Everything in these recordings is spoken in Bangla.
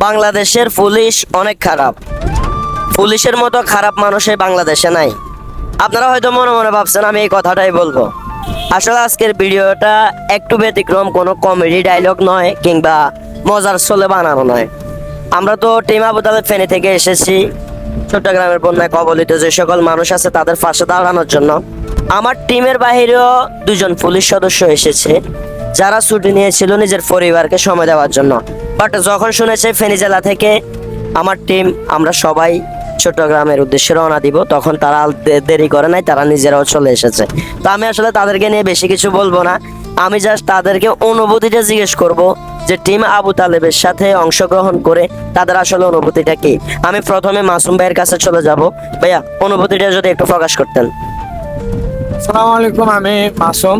বাংলাদেশের পুলিশ অনেক খারাপ। পুলিশের মতো খারাপ মানুষ এই বাংলাদেশে নাই। আপনারা হয়তো মনে মনে ভাবছেন আমি এই কথাটাই বলবো। আসলে আজকের ভিডিওটা একটু ব্যতিক্রম, কোনো কমেডি ডায়লগ নয় কিংবা মজার ছলে বানানো নয়। আমরা তো টিম আবু তালেব ফেনী থেকে এসেছি চট্টগ্রামের বন্যায় কবলিত যে সকল মানুষ আছে তাদের পাশে দাঁড়ানোর জন্য। আমার টিমের বাহিরেও দুজন পুলিশ সদস্য এসেছে যারা ছুটি নিয়েছিল নিজের পরিবারকে সময় দেওয়ার জন্য। বাট যখন শুনেছে ফেনী জেলা থেকে আমার টিম আমরা সবাই চট্টগ্রামের উদ্দেশ্যে রওনা দিব, তখন তারা আর দেরি করে নাই, তারা নিজেরাও চলে এসেছে। তো আমি আসলে তাদেরকে নিয়ে বেশি কিছু বলবো না, আমি জাস্ট তাদেরকে অনুভূতিটা জিজ্ঞেস করব যে টিম আবু তালেবের সাথে অংশগ্রহণ করে তাদের আসলে অনুভূতিটা কি। আমি প্রথমে মাসুম ভাইয়ের কাছে চলে যাব। ভাইয়া, অনুভূতিটা যদি একটু প্রকাশ করতেন। আসসালামু আলাইকুম, আমি মাসুম।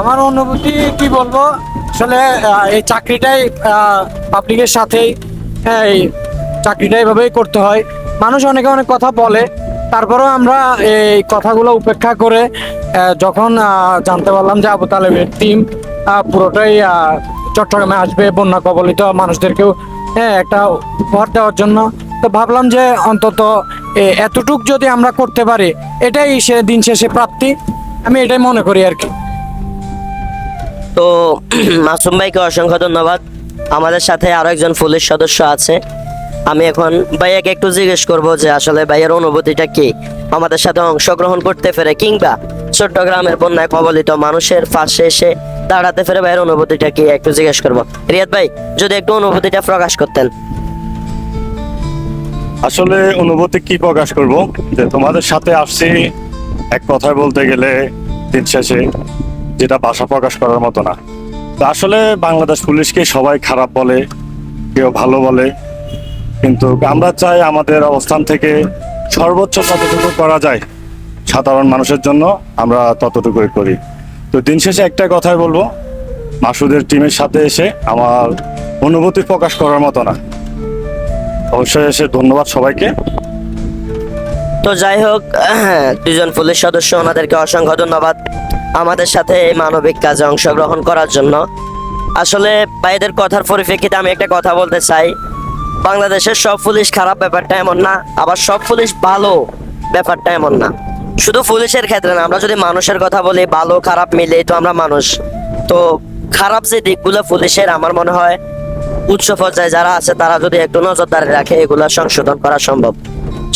আমার অনুভূতি কি বলবো, আসলে এই চাকরিটাই পাবলিকের সাথেই, এই চাকরিটা এভাবেই করতে হয়। মানুষ অনেকে অনেক কথা বলে, তারপরেও আমরা এই কথাগুলো উপেক্ষা করে যখন জানতে পারলাম যে আবু তালেবের টিম পুরোটাই চট্টগ্রামে আসবে বন্যা কবলিত মানুষদেরকেও একটা উপহার দেওয়ার জন্য, তো ভাবলাম যে অন্তত এতটুক যদি আমরা করতে পারি এটাই দিন শেষে প্রাপ্তি, আমি এটাই মনে করি আর কি। তো মাসুম ভাইকে অসংখ্য ধন্যবাদ। আমাদের সাথে আরো একজন পুলিশ সদস্য আছে, আমি এখন ভাইয়াকে একটু জিজ্ঞেস করব যে আসলে ভাইয়ের অনুভূতিটা কি, আমাদের সাথে অংশগ্রহণ করতে পেরে কিংবা চট্টগ্রামের বন্যায় কবলিত মানুষের পাশে এসে দাঁড়াতে পেরে ভাইয়ের অনুভূতিটা কি একটু জিজ্ঞেস করব। রিয়াদ ভাই, যদি একটু অনুভূতিটা প্রকাশ করতেন। আসলে অনুভূতি কি প্রকাশ করব, যে তোমাদের সাথে আসছি, এক কথায় বলতে গেলে দিন শেষে যেটা ভাষা প্রকাশ করার মতো না। তো আসলে বাংলাদেশ পুলিশকে সবাই খারাপ বলে, কেউ ভালো বলে, কিন্তু আমরা চাই আমাদের অবস্থান থেকে সর্বোচ্চ যতটুকু করা যায় সাধারণ মানুষের জন্য আমরা ততটুকুই করি। তো দিন শেষে একটা কথাই বলবো, মাসুদের টিমের সাথে এসে আমার অনুভূতি প্রকাশ করার মতো না। অবশ্যই এসে ধন্যবাদ সবাইকে। তো যাই হোক, দুজন পুলিশ সদস্য, ওনাদেরকে অসংখ্য ধন্যবাদ আমাদের সাথে এই মানবিক কাজে অংশগ্রহণ করার জন্য। আসলে ভাইদের কথার পরিপ্রেক্ষিতে আমি একটা কথা বলতে চাই, বাংলাদেশের সব পুলিশ খারাপ ব্যাপারটা এমন না, আবার সব পুলিশ ভালো ব্যাপারটা এমন না। শুধু পুলিশের ক্ষেত্রে না, আমরা যদি মানুষের কথা বলি, ভালো খারাপ মিলেই তো আমরা মানুষ। তো খারাপ যে দিকগুলো পুলিশের, আমার মনে হয় উচ্চ পর্যায়ে যারা আছে তারা যদি একটু নজরদারি রাখে এগুলো সংশোধন করা সম্ভব।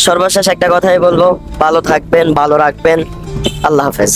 সর্বশেষ একটা কথাই বলবো, ভালো থাকবেন, ভালো রাখবেন। আল্লাহ হাফেজ।